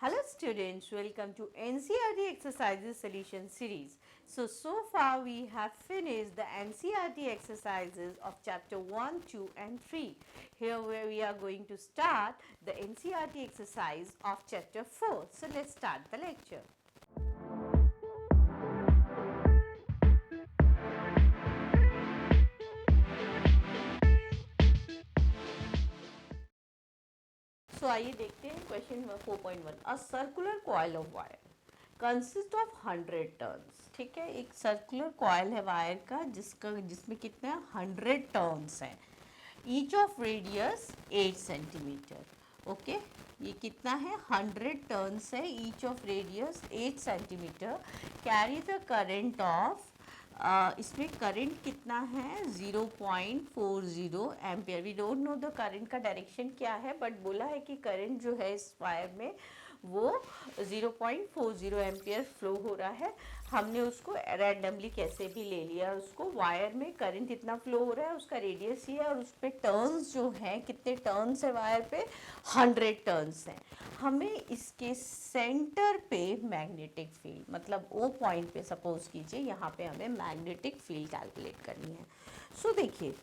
Hello students, welcome to NCERT exercises solution series. So far we have finished the NCERT exercises of chapter 1, 2 and 3. Here where we are going to start the NCERT exercise of chapter 4. So let's start the lecture. So आइए देखते हैं question 4.1. A circular coil of wire consist of 100 turns. ठीक है, एक circular coil है wire का जिसमें कितने 100 टर्न्स हैं. Each of radius 8 centimetre. Okay, ये कितना है 100 टर्न्स है. Each of radius 8 centimetre. Carry the current of इसमें करंट कितना है 0.40 ampere. We don't know the current का डायरेक्शन क्या है, बट बोला है कि करंट जो है इस वायर में वो 0.40 एम्पियर फ्लो हो रहा है. हमने उसको रैंडमली कैसे भी ले लिया. उसको वायर में करंट इतना फ्लो हो रहा है, उसका रेडियस ही है और उस पर टर्न्स जो हैं, कितने टर्न्स है वायर पे 100 टर्न्स हैं. हमें इसके सेंटर पे मैग्नेटिक फील्ड, मतलब ओ पॉइंट पे सपोज कीजिए यहाँ पे हमें मैग्नेटिक फील्ड कैलकुलेट करनी है. सो देखिए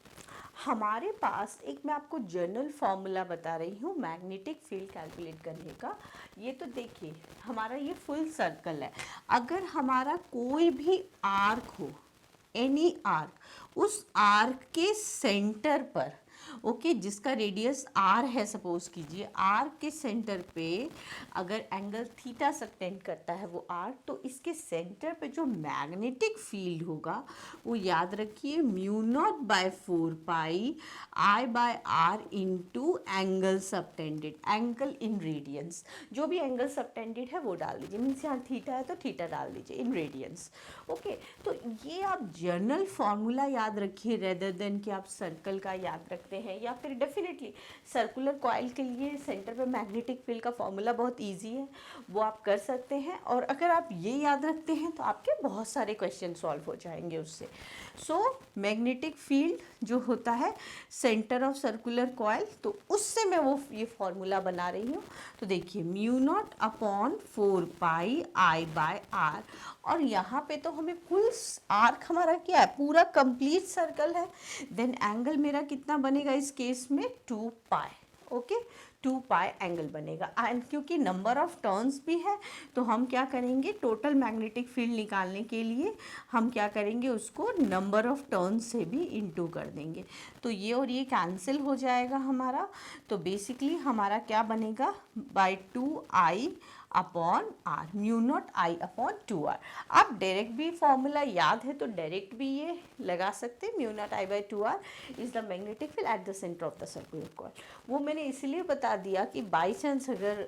हमारे पास एक मैं आपको जनरल फॉर्मूला बता रही हूँ मैग्नेटिक फील्ड कैलकुलेट करने का. ये तो देखिए हमारा ये फुल सर्कल है. अगर हमारा कोई भी आर्क हो, एनी आर्क, उस आर्क के सेंटर पर ओके जिसका रेडियस आर है, सपोज कीजिए आर के सेंटर पे अगर एंगल थीटा सबटेंड करता है वो आर, तो इसके सेंटर पे जो मैग्नेटिक फील्ड होगा वो याद रखिए mu naught by 4 pi I by are into angle subtended. Angle in radians, जो भी एंगल सबटेंडेड है वो डाल दीजिए. मीन्स यहाँ थीटा है तो थीटा डाल दीजिए इन रेडियंस. ओके, तो ये आप जनरल फॉर्मूला याद रखिए रेदर देन कि आप सर्कल का याद रखते हैं. या फिर डेफिनेटली सर्कुलर कॉइल के लिए सेंटर पे मैग्नेटिक फील्ड का फॉर्मूला बहुत इजी है, वो आप कर सकते हैं. और अगर आप ये याद रखते हैं तो आपके बहुत सारे क्वेश्चन सॉल्व हो जाएंगे उससे. सो मैग्नेटिक फील्ड जो होता है सेंटर ऑफ सर्कुलर कॉइल, तो उससे मैं वो ये फॉर्मूला बना रही हूँ. तो देखिए mu naught upon 4 pi I by R. और यहाँ पे तो हमें कुल आर्क हमारा क्या है, पूरा कंप्लीट सर्कल है. देन एंगल मेरा कितना बनेगा इस केस में 2 पाई. ओके, 2 पाई एंगल बनेगा. एंड क्योंकि नंबर ऑफ टर्न्स भी है तो हम क्या करेंगे, टोटल मैग्नेटिक फील्ड निकालने के लिए हम क्या करेंगे, उसको नंबर ऑफ टर्न्स से भी इनटू कर देंगे. तो ये और ये कैंसिल हो जाएगा हमारा. तो बेसिकली हमारा क्या बनेगा, by 2 I upon R, mu naught I upon 2 R. आप डायरेक्ट भी फॉर्मूला याद है तो डायरेक्ट भी ये लगा सकते हैं. Mu naught I by 2 R is the magnetic field at the centre of the circular coil. वो मैंने इसलिए बता दिया कि बाई चांस अगर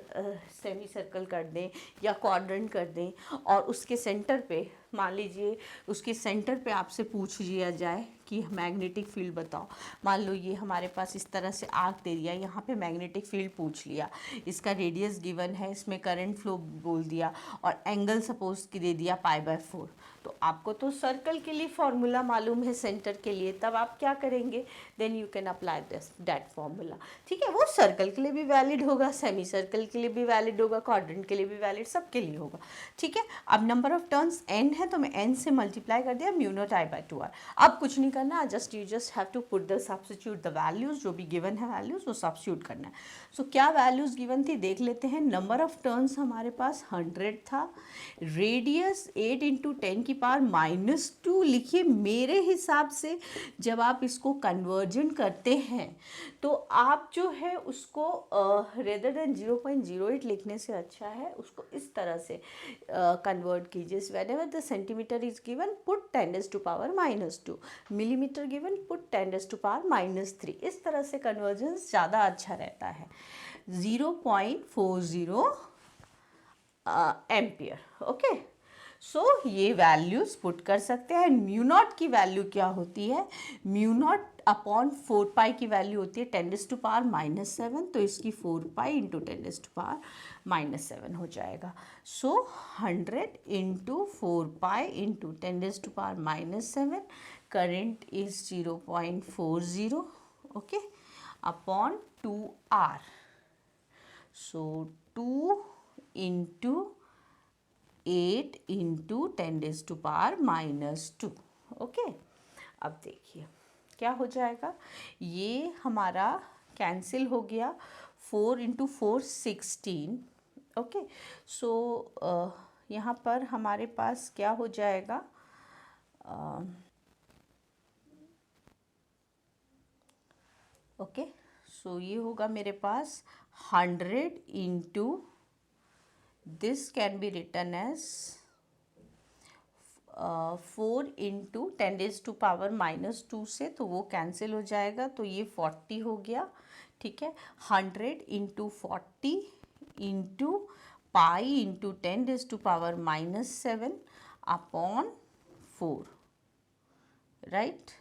सेमी सर्कल कर दें या क्वाड्रेंट कर दें और उसके सेंटर पे मान लीजिए उसके सेंटर पे आपसे पूछ लिया जाए कि मैग्नेटिक फील्ड बताओ. मान लो ये हमारे पास इस तरह से आर्क दे दिया, यहाँ पे मैग्नेटिक फील्ड पूछ लिया, इसका रेडियस गिवन है, इसमें करंट फ्लो बोल दिया और एंगल सपोज की दे दिया पाई बाय 4. तो आपको तो सर्कल के लिए फॉर्मूला मालूम है सेंटर के लिए, तब आप क्या करेंगे, then you can apply this that formula. ठीक है, वो सर्कल के लिए भी वैलिड होगा, सेमी सर्कल के लिए भी वैलिड होगा, क्वाड्रेंट के लिए भी वैलिड, सबके लिए होगा. ठीक है, अब नंबर ऑफ टर्न्स n है तो मैं n से मल्टीप्लाई कर दिया mu naught I by 2 R. अब कुछ नहीं करना, just you just have to put the substitute the values, जो भी गिवन है वैल्यूज वो सब्स्टिट्यूट करना है. सो क्या वैल्यूज गिवन थी देख लेते हैं. नंबर ऑफ टर्न्स हमारे पास 100 था, रेडियस 8 इंटू 10 की पावर -2 लिखिए. मेरे हिसाब से जब आप इसको कन्वर्जन करते हैं तो आप जो है उसको रेदर देन 0.08 लिखने से अच्छा है उसको इस तरह से कन्वर्ट कीजिए. Whenever the centimetre is given put 10 to power -2, millimetre given put 10 to power -3. इस तरह से कन्वर्जन ज़्यादा अच्छा रहता है. 0.40 एम्पियर. ओके, सो ये वैल्यूज पुट कर सकते हैं. म्यू नॉट की वैल्यू क्या होती है, म्यू नॉट अपॉन 4 पाई की वैल्यू होती है 10 टू पावर -7. तो इसकी 4 पाई इंटू 10 टू पावर -7 हो जाएगा. So 100 into 4 pi into 10 to power -7, current is 0.40 okay upon 2 R. So 2 into 8 into 10⁻⁻²। Okay, अब देखिए क्या हो जाएगा, ये हमारा कैंसिल हो गया, 4 इंटू 4 16। ओके, सो यहाँ पर हमारे पास क्या हो जाएगा, ओके, सो ये होगा मेरे पास 100 into, this can be written as 4 into 10⁻⁻² से, तो वो कैंसिल हो जाएगा, तो ये 40 हो गया। ठीक है, 100 into 40 into pi into 10⁻⁻7 upon 4, right.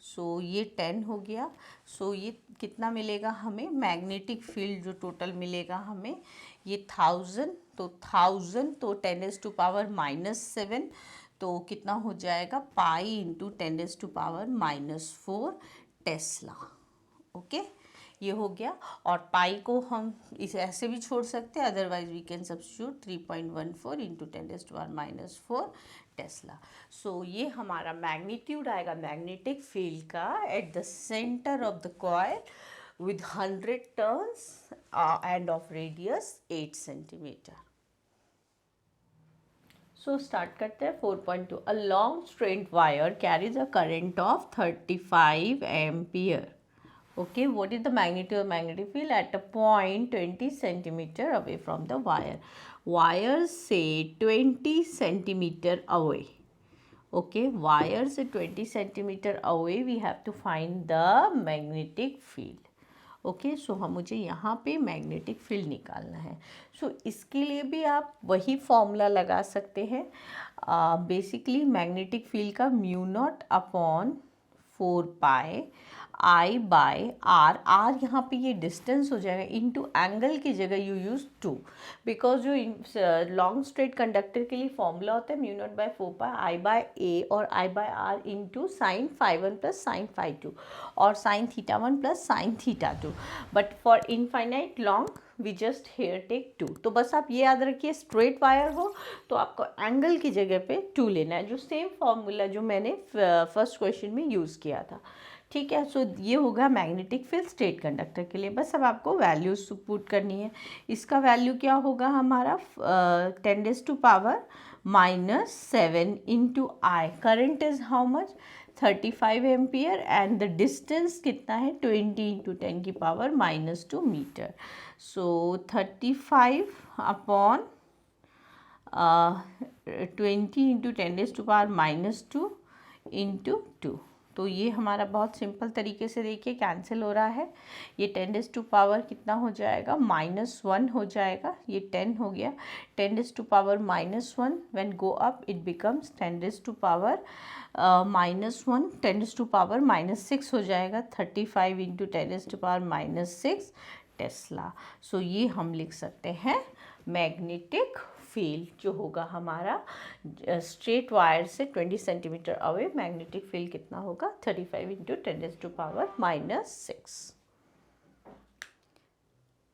So ये 10 हो गया। सो ये कितना मिलेगा हमें, मैग्नेटिक फील्ड जो टोटल मिलेगा हमें, ये 1000, तो 1000 तो 10⁻⁻7, तो कितना हो जाएगा, पाई इंटू 10⁻⁻4 टेस्ला। ओके, ये हो गया। और पाई को हम इसे ऐसे भी छोड़ सकते हैं, otherwise we can substitute 3.14 into 10⁻⁻4 tesla. So ये हमारा मैग्नीट्यूड आएगा मैग्नेटिक फील्ड का at the centre of the coil with 100 turns and of radius 8 centimeter. So start करते हैं 4.2. A long straight wire carries a current of 35 ampere. Okay, what is the magnitude of magnetic field at a point 20 centimeter away from the wire? Wire से 20 centimeter away. Okay, wire से 20 centimeter away we have to find the magnetic field. Okay, so हम मुझे यहाँ पे magnetic field निकालना है। सो इसके लिए भी आप वही फॉर्मूला लगा सकते हैं। बेसिकली मैग्नेटिक फील्ड का mu naught upon 4 pi I by R, R यहाँ पे ये डिस्टेंस हो जाएगा, इनटू एंगल की जगह यू यूज़ 2, बिकॉज जो लॉन्ग स्ट्रेट कंडक्टर के लिए फॉर्मूला होता है mu naught by 4 pi I by a और I by are into sine phi 1 plus sine phi 2 और sine theta 1 plus sine theta 2, but for infinite long we just here take 2। तो बस आप ये याद रखिए, स्ट्रेट वायर हो तो आपको एंगल की जगह पे 2 लेना है, जो सेम फॉर्मूला जो मैंने फर्स्ट क्वेश्चन में यूज़ किया था। ठीक है, सो ये होगा मैग्नेटिक फील्ड स्ट्रेट कंडक्टर के लिए। बस अब आपको वैल्यूज पुट करनी है। इसका वैल्यू क्या होगा हमारा 10⁻⁻7 into I, current is how much 35 ampere and the distance कितना है 20 इंटू 10⁻⁻2 मीटर। सो 35 अपॉन 20 इंटू 10⁻⁻2 इंटू 2। तो ये हमारा बहुत सिंपल तरीके से देखिए कैंसिल हो रहा है। ये 10⁻⁻ कितना हो जाएगा, -1 हो जाएगा। ये 10 हो गया, 10⁻⁻1 when go up it becomes 10⁻⁻1, 10⁻⁻6 हो जाएगा, 35 इंटू 10⁻⁻6 टेस्ला। सो ये हम लिख सकते हैं मैग्नेटिक फील्ड जो होगा हमारा स्ट्रेट वायर से 20 सेंटीमीटर अवे, मैग्नेटिक फील्ड कितना होगा 35 इंटू 10⁻⁻6।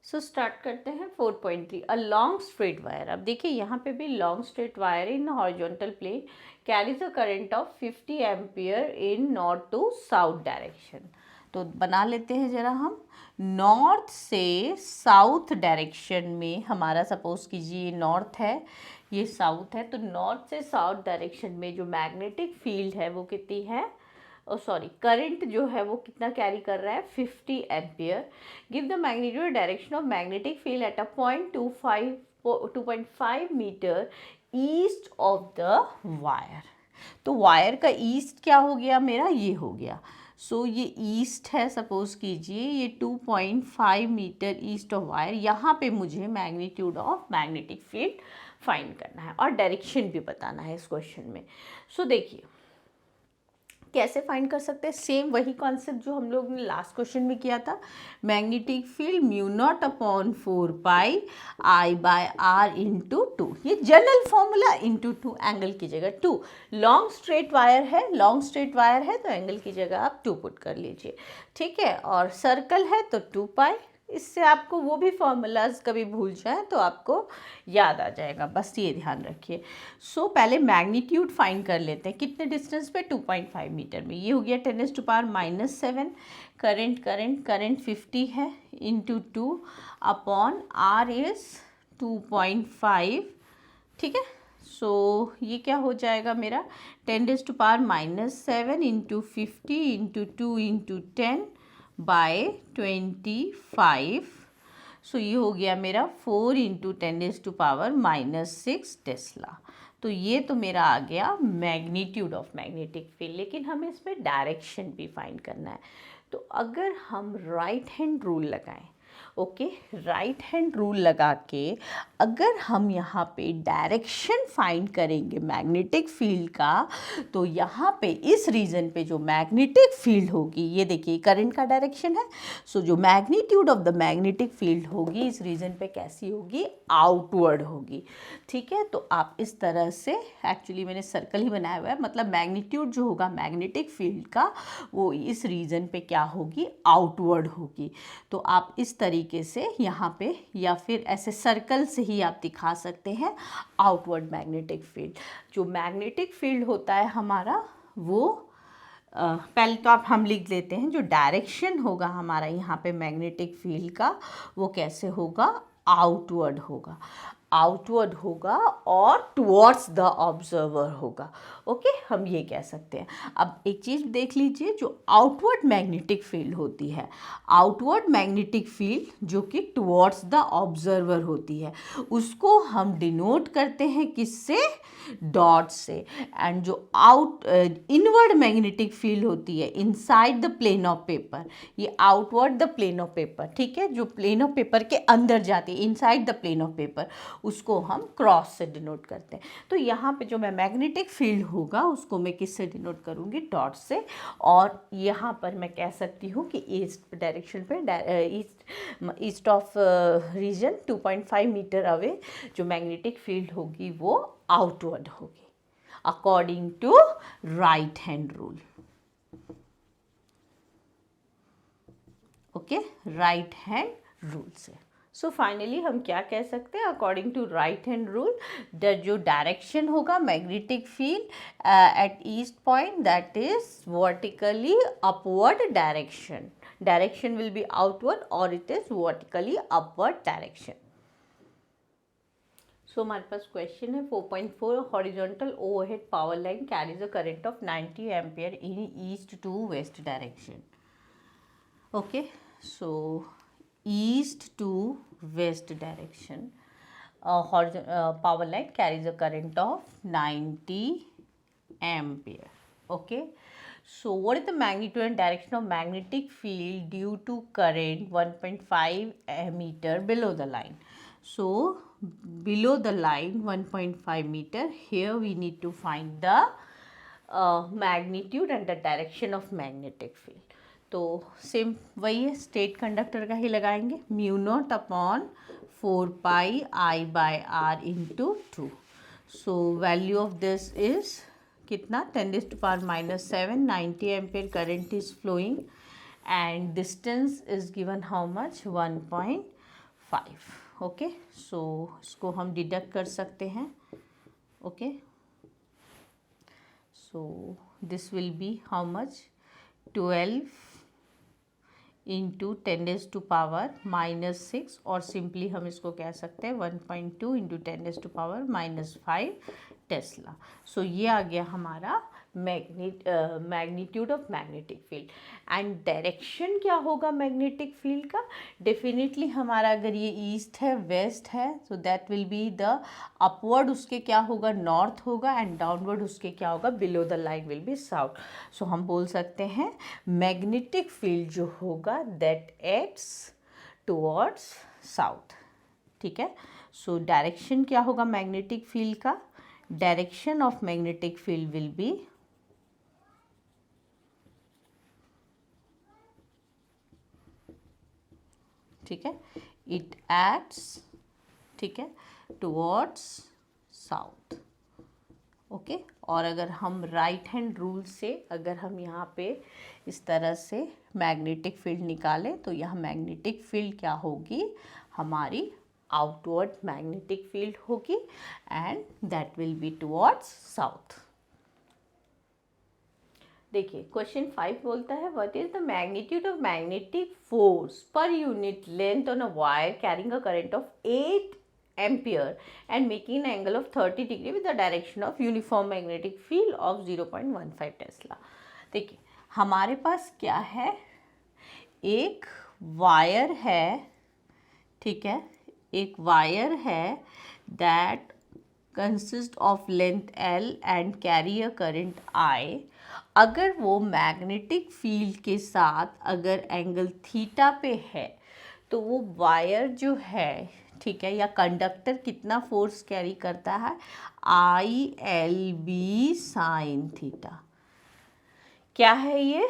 सो स्टार्ट करते हैं 4.3, अ लॉन्ग स्ट्रेट वायर। अब देखिए यहाँ पे भी long straight wire in horizontal plane carries a current of 50 ampere in north to south direction. तो बना लेते हैं ज़रा हम, नॉर्थ से साउथ डायरेक्शन में हमारा सपोज कीजिए ये नॉर्थ है, ये साउथ है, तो नॉर्थ से साउथ डायरेक्शन में जो मैग्नेटिक फील्ड है वो कितनी है, करंट जो है वो कितना कैरी कर रहा है 50 ampere. Give the magnitude direction of magnetic field at a point 2.5 metre east of the wire. तो वायर का ईस्ट क्या हो गया मेरा, ये हो गया। सो ये ईस्ट है, सपोज कीजिए ये 2.5 मीटर ईस्ट ऑफ वायर। यहाँ पे मुझे magnitude of magnetic field find करना है और डायरेक्शन भी बताना है इस क्वेश्चन में। सो देखिए कैसे फाइंड कर सकते हैं, सेम वही कॉन्सेप्ट जो हम लोग ने लास्ट क्वेश्चन में किया था। Magnetic field mu naught upon 4 pi I by are into 2, ये जनरल फॉर्मूला इंटू 2, एंगल की जगह 2। लॉन्ग स्ट्रेट वायर है, लॉन्ग स्ट्रेट वायर है तो एंगल की जगह आप 2 पुट कर लीजिए, ठीक है। और सर्कल है तो 2 पाई, इससे आपको वो भी फॉर्मूलाज कभी भूल जाए तो आपको याद आ जाएगा, बस ये ध्यान रखिए। सो पहले मैग्नीट्यूड फाइंड कर लेते हैं, कितने डिस्टेंस पे, 2.5 मीटर में। ये हो गया 10⁻⁻7। करंट 50 है, इंटू 2 अपॉन आर इज 2.5, ठीक है। सो ये क्या हो जाएगा मेरा, 10⁻⁻7 इंटू 50 इंटू 2 इंटू 10 बाय 25। सो ये हो गया मेरा 4 इंटू 10⁻⁻6 टेस्ला। तो ये तो मेरा आ गया मैग्नीट्यूड ऑफ मैग्नेटिक फील्ड। लेकिन हमें इसमें डायरेक्शन भी फाइंड करना है। तो अगर हम राइट हैंड रूल लगाएं, ओके, राइट हैंड रूल लगा के अगर हम यहाँ पे डायरेक्शन फाइंड करेंगे मैग्नेटिक फील्ड का, तो यहाँ पे इस रीजन पे जो मैग्नेटिक फील्ड होगी, ये देखिए करंट का डायरेक्शन है, सो जो magnitude of the magnetic field होगी इस रीजन पे कैसी होगी, आउटवर्ड होगी, ठीक है। तो आप इस तरह से, एक्चुअली मैंने सर्कल ही बनाया हुआ है, मतलब मैग्नीट्यूड जो होगा मैग्नेटिक फील्ड का वो इस रीजन पे क्या होगी, आउटवर्ड होगी। तो आप इस तरीके से यहाँ पे या फिर ऐसे सर्कल से ही आप दिखा सकते हैं आउटवर्ड मैग्नेटिक फील्ड। जो मैग्नेटिक फील्ड होता है हमारा वो पहले तो आप हम लिख लेते हैं, जो डायरेक्शन होगा हमारा यहाँ पे मैग्नेटिक फील्ड का वो कैसे होगा, आउटवर्ड होगा, आउटवर्ड होगा और टुवर्ड्स द ऑब्जर्वर होगा। ओके, हम ये कह सकते हैं। अब एक चीज़ देख लीजिए, जो आउटवर्ड मैग्नेटिक फील्ड होती है, आउटवर्ड मैग्नेटिक फील्ड जो कि टुवर्ड्स द ऑब्जर्वर होती है, उसको हम डिनोट करते हैं किससे, डॉट से। एंड जो इनवर्ड मैग्नेटिक फील्ड होती है inside the plane of paper, ये outward the plane of paper, ठीक है, जो प्लेन ऑफ पेपर के अंदर जाती है inside the plane of paper, उसको हम क्रॉस से डिनोट करते हैं। तो यहाँ पे जो मैं मैग्नेटिक फील्ड होगा उसको मैं किससे डिनोट करूँगी, डॉट से। और यहाँ पर मैं कह सकती हूँ कि ईस्ट डायरेक्शन पे, east of region 2.5 metre away जो मैग्नेटिक फील्ड होगी वो आउटवर्ड होगी according to right hand rule. Okay, right hand rule से। सो फाइनली हम क्या कह सकते हैं, according to right hand rule, जो डायरेक्शन होगा magnetic field at east point, that is vertically upward direction, direction will be outward और it is vertically upward direction. So हमारे पास क्वेश्चन है 4.4, horizontal overhead power line carries a current of 90 ampere in east to west direction. Okay, so east to west direction, power line carries a current of 90 ampere. Okay, so what is the magnitude and direction of magnetic field due to current 1.5 meter below the line? So below the line 1.5 meter, here we need to find the magnitude and the direction of magnetic field. तो same वही है, state conductor का ही लगाएंगे, mu naught upon 4πI/r into 2। So value of this is कितना, 10⁻⁻7, 90 ampere current is flowing and distance is given how much, 1.5। Okay, so इसको हम deduct कर सकते हैं। Okay, so this will be how much, 12 into 10⁻⁻6, और simply हम इसको कह सकते हैं 1.2 इंटू 10⁻⁻5 टेस्ला। सो ये आ गया हमारा magnitude of magnetic field. And direction क्या होगा मैग्नेटिक फील्ड का, डेफिनेटली हमारा अगर ये ईस्ट है वेस्ट है, so that will be the upward, उसके क्या होगा, नॉर्थ होगा, एंड डाउनवर्ड उसके क्या होगा, below the line will be south. So हम बोल सकते हैं मैग्नेटिक फील्ड जो होगा दैट एक्ट्स टुवर्ड्स साउथ, ठीक है। सो डायरेक्शन क्या होगा मैग्नेटिक फील्ड का, direction of magnetic field will be ठीक है, इट एक्ट्स, ठीक है, टुवर्ड्स साउथ। ओके और अगर हम राइट हैंड रूल से अगर हम यहाँ पे इस तरह से मैग्नेटिक फील्ड निकालें तो यहाँ मैग्नेटिक फील्ड क्या होगी, हमारी आउटवर्ड मैग्नेटिक फील्ड होगी and that will be towards south. देखिए क्वेश्चन 5 बोलता है what is the magnitude of magnetic force per unit length on a wire carrying a current of 8 ampere and making an angle of 30 degree with the direction of uniform magnetic field of 0.15 Tesla. देखिए हमारे पास क्या है, एक wire है, ठीक है, एक wire है that consist of length L and carry a current I। अगर वो मैग्नेटिक फील्ड के साथ अगर एंगल थीटा पे है तो वो वायर जो है, ठीक है, या कंडक्टर कितना फोर्स कैरी करता है, ILB साइन थीटा। क्या है ये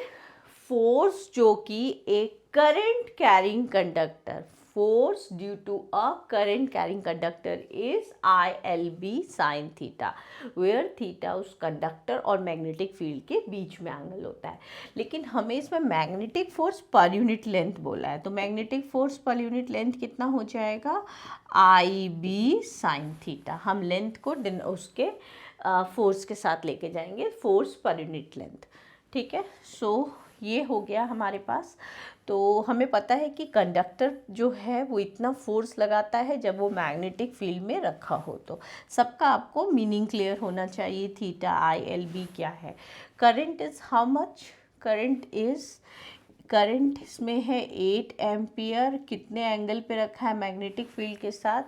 फोर्स, जो कि एक current carrying conductor, force due to a current carrying conductor is ILB sin theta, where theta उस कंडक्टर और मैग्नेटिक फील्ड के बीच में एंगल होता है। लेकिन हमें इसमें magnetic force per unit length बोला है, तो magnetic force per unit length कितना हो जाएगा, IB sin थीटा। हम लेंथ को उसके फोर्स के साथ लेके जाएंगे, फोर्स पर यूनिट लेंथ, ठीक है। सो ये हो गया हमारे पास। तो हमें पता है कि कंडक्टर जो है वो इतना फोर्स लगाता है जब वो मैग्नेटिक फील्ड में रखा हो। तो सबका आपको मीनिंग क्लियर होना चाहिए, थीटा ILB क्या है। Current is how much, current इसमें है 8 एम्पियर, कितने एंगल पे रखा है मैग्नेटिक फील्ड के साथ,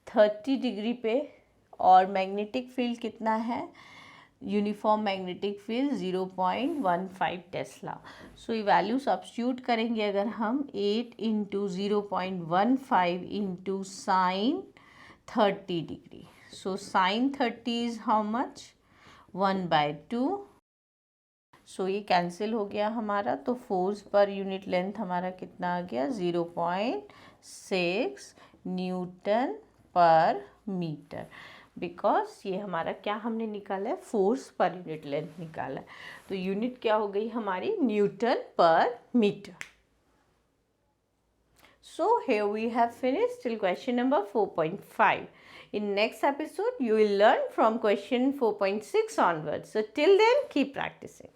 30 डिग्री पे, और मैग्नेटिक फील्ड कितना है, uniform magnetic field 0.15 Tesla. So ये वैल्यू सब्स्टिट्यूट करेंगे अगर हम 8 into 0.15 into sine 30 degree, so sine 30 is how much, 1/2। सो ये कैंसिल हो गया हमारा, तो फोर्स पर यूनिट लेंथ हमारा कितना आ गया, 0.6 न्यूटन पर मीटर, बिकॉज ये हमारा क्या हमने निकाला है, फोर्स पर यूनिट लेंथ निकाला है। तो यूनिट क्या हो गई हमारी, न्यूटन पर metre. So here we have finished till question number 4.5. In next episode you will learn from question 4.6 onwards. So till then keep practicing.